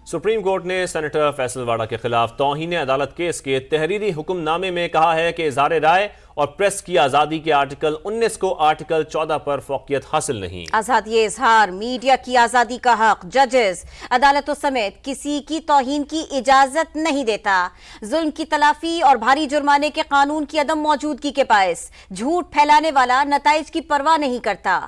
Supreme court ने senator Faisal वाडा के खिलाफ तौहीन अदालत केस के तहरीरी हुक्मनामे में कहा है कि इज़हार राय और प्रेस की आज़ादी के आर्टिकल 19 को आर्टिकल 14 पर फौकियत हासिल नहीं। आज़ादी इज़हार, मीडिया की आज़ादी का हक जजेस अदालतों समेत किसी की तौहीन की इजाजत नहीं देता। जुल्म की तलाफी और भारी जुर्माने के कानून की अदम मौजूदगी के बायस झूठ फैलाने वाला नताइज की परवाह नहीं करता।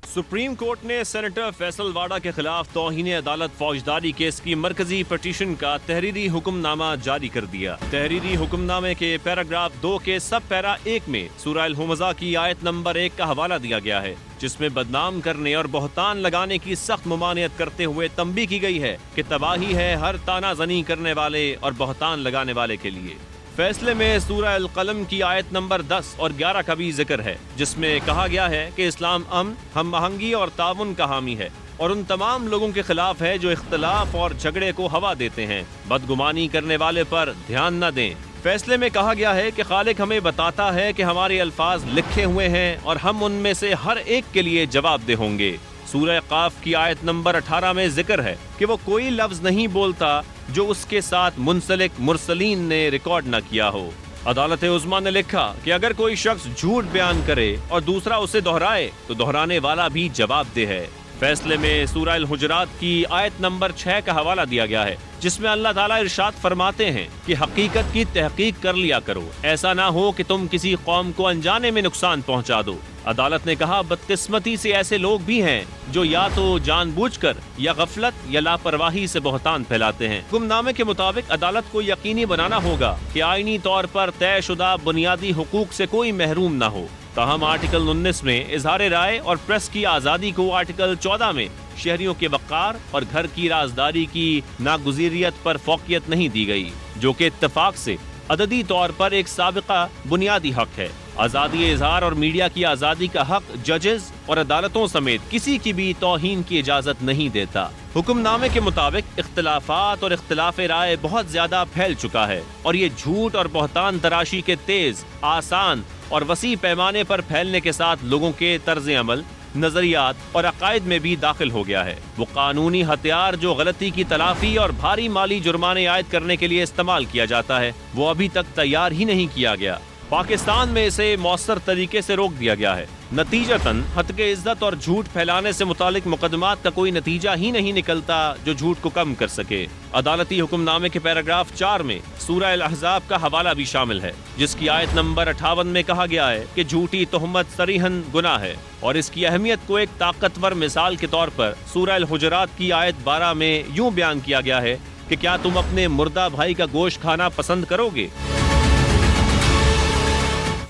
सुप्रीम कोर्ट ने सेनेटर फैसल वाडा के खिलाफ तौहीन अदालत फौजदारी केस की मरकजी पटिशन का तहरीरी हुक्मनामा जारी कर दिया। तहरीरी हुक्मनामे के पैराग्राफ 2 के सब पैरा 1 में सूरह अल-हुमज़ा की आयत नंबर 1 का हवाला दिया गया है, जिसमें बदनाम करने और बहतान लगाने की सख्त मुमानियत करते हुए तंबीह की गई है कि तबाही है हर तानाजनी करने वाले और बहतान लगाने वाले के लिए। फैसले में सूरह अल-कलम की आयत नंबर 10 और 11 का भी जिक्र है, जिसमें कहा गया है कि इस्लाम अमन, हम आहंगी और ताउन का हामी है और उन तमाम लोगों के खिलाफ है जो इख्तलाफ और झगड़े को हवा देते हैं, बदगुमानी करने वाले पर ध्यान न दें। फैसले में कहा गया है कि खालिक हमें बताता है कि हमारे अल्फाज लिखे हुए हैं और हम उनमें से हर एक के लिए जवाबदेह होंगे। सूरह काफ की आयत नंबर 18 में जिक्र है कि वो कोई लफ्ज नहीं बोलता जो उसके साथ मुंसलिक मुरसलीन ने रिकॉर्ड न किया हो। अदालत उज़्मा ने लिखा कि अगर कोई शख्स झूठ बयान करे और दूसरा उसे दोहराए तो दोहराने वाला भी जवाबदेह है। फैसले में सूरह अल-हुजरात की आयत नंबर 6 का हवाला दिया गया है, जिसमें अल्लाह ताला इरशाद फरमाते हैं कि हकीकत की तहकीक कर लिया करो, ऐसा ना हो कि तुम किसी कौम को अनजाने में नुकसान पहुंचा दो। अदालत ने कहा बदकिस्मती से ऐसे लोग भी हैं जो या तो जानबूझकर या गफलत या लापरवाही से बहतान फैलाते हैं। हुक्मनामे के मुताबिक अदालत को यकीनी बनाना होगा कि आईनी तौर पर तयशुदा बुनियादी हुकूक से कोई महरूम न हो। ताहम आर्टिकल 19 में इज़हार राय और प्रेस की आज़ादी को आर्टिकल 14 में शहरियों के वक़ार और घर की राजदारी की नागुज़ीरियत पर फौकियत नहीं दी गई, जो कि इत्तफाक से अददी तौर पर एक साबिका बुनियादी हक है। आज़ादी इज़हार और मीडिया की आज़ादी का हक जजेस और अदालतों समेत किसी की भी तौहीन की इजाज़त नहीं देता। हुक्मनामे के मुताबिक इख्तिलाफात और इख्तिलाफ राय बहुत ज्यादा फैल चुका है और ये झूठ और बहतान तराशी के तेज, आसान और वसी पैमाने पर फैलने के साथ लोगों के तर्ज अमल, नजरियात और अकायद में भी दाखिल हो गया है। वो कानूनी हथियार जो गलती की तलाफी और भारी माली जुर्माने आयद करने के लिए इस्तेमाल किया जाता है, वो अभी तक तैयार ही नहीं किया गया। पाकिस्तान में इसे मौसर तरीके से रोक दिया गया है। नतीजतन हत्के इज्जत और झूठ फैलाने से मुतालिक मुकदमात का कोई नतीजा ही नहीं निकलता जो झूठ को कम कर सके। अदालती हुक्मनामे के पैराग्राफ 4 में सूरह अल-अहज़ाब का हवाला भी शामिल है, जिसकी आयत नंबर 58 में कहा गया है कि झूठी तोहमत सरीहन गुनाह है और इसकी अहमियत को एक ताकतवर मिसाल के तौर पर सूरह अल-हुजरात की आयत 12 में यूं बयान किया गया है कि क्या तुम अपने मुर्दा भाई का गोश्त खाना पसंद करोगे।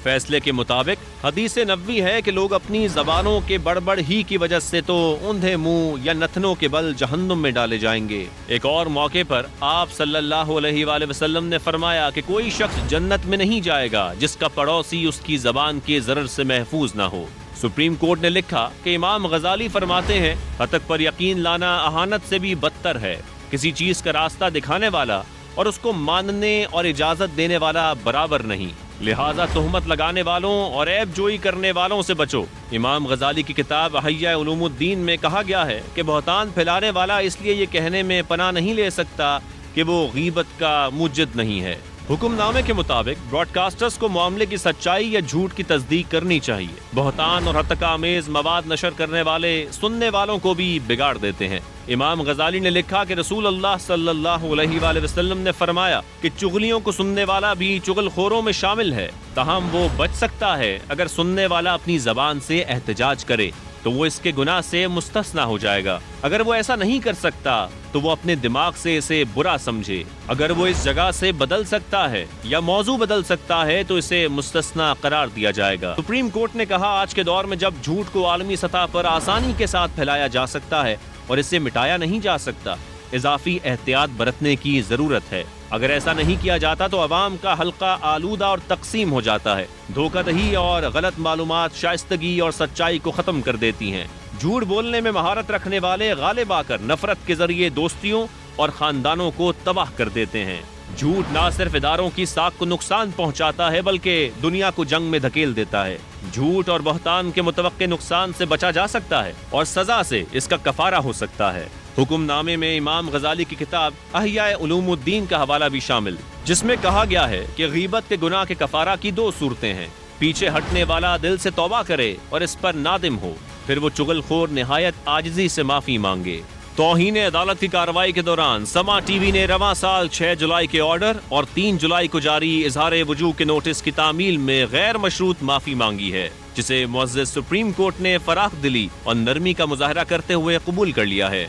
फैसले के मुताबिक हदीस नबवी है कि लोग अपनी जबानों के बड़बड़ ही की वजह से तो ऊंधे मुंह या नथनों के बल जहन्नुम में डाले जाएंगे। एक और मौके पर आप सल्लल्लाहु अलैहि वसल्लम ने फरमाया कि कोई शख्स जन्नत में नहीं जाएगा जिसका पड़ोसी उसकी जबान के जरर से महफूज ना हो। सुप्रीम कोर्ट ने लिखा कि इमाम गजाली फरमाते हैं हतक पर यकीन लाना अहानत से भी बदतर है। किसी चीज का रास्ता दिखाने वाला और उसको मानने और इजाजत देने वाला बराबर नहीं, लिहाजा तोहमत लगाने वालों और ऐब जोई करने वालों से बचो। इमाम गजाली की किताब अहिया उलूमुद्दीन में कहा गया है कि बहतान फैलाने वाला इसलिए ये कहने में पनाह नहीं ले सकता कि वो गीबत का मुज्जिद नहीं है। हुक्मनामे के मुताबिक ब्रॉडकास्टर्स को मामले की सच्चाई या झूठ की तस्दीक करनी चाहिए। बहतान और हत्कामेज मवाद नशर करने वाले सुनने वालों को भी बिगाड़ देते हैं। इमाम गजाली ने लिखा कि रसूल अल्लाह सल्लल्लाहु अलैहि वसल्लम ने फरमाया कि चुगलियों को सुनने वाला भी चुगलखोरों में शामिल है, ताहम वो बच सकता है अगर सुनने वाला अपनी जबान से एहतजाज करे तो वो इसके गुनाह से मुस्तस्ना हो जाएगा। अगर वो ऐसा नहीं कर सकता तो वो अपने दिमाग से इसे बुरा समझे। अगर वो इस जगह से बदल सकता है या मौजू बदल सकता है तो इसे मुस्तस्ना करार दिया जाएगा। सुप्रीम कोर्ट ने कहा आज के दौर में जब झूठ को आलमी सतह पर आसानी के साथ फैलाया जा सकता है और इसे मिटाया नहीं जा सकता, इजाफी एहतियात बरतने की जरूरत है। अगर ऐसा नहीं किया जाता तो अवाम का हल्का आलूदा और तकसीम हो जाता है। धोखाधड़ी और गलत मालूमात शाइस्तगी और सच्चाई को खत्म कर देती हैं। झूठ बोलने में महारत रखने वाले गालिब आकर नफरत के जरिए दोस्तियों और खानदानों को तबाह कर देते हैं। झूठ ना सिर्फ इदारों की साख को नुकसान पहुंचाता है बल्कि दुनिया को जंग में धकेल देता है। झूठ और बहतान के मुतवक्के नुकसान से बचा जा सकता है और सजा से इसका कफारा हो सकता है। हुक्मनामे में इमाम गजाली की किताब अहियाए उलूमुद्दीन का हवाला भी शामिल, जिसमें कहा गया है कि गीबत के गुनाह के कफारा की 2 सूरतें हैं। पीछे हटने वाला दिल से तौबा करे और इस पर नादिम हो, फिर वो चुगलखोर निहायत आजिजी से माफी मांगे। तौहीन अदालत की कार्रवाई के दौरान समा टीवी ने रवां साल 6 जुलाई के ऑर्डर और 3 जुलाई को जारी इजहार वजूह के नोटिस की तामील में गैर मशरूत माफी मांगी है, जिसे मुअज़्ज़ज़ सुप्रीम कोर्ट ने फराख दिली और नरमी का मुजाहरा करते हुए कबूल कर लिया है।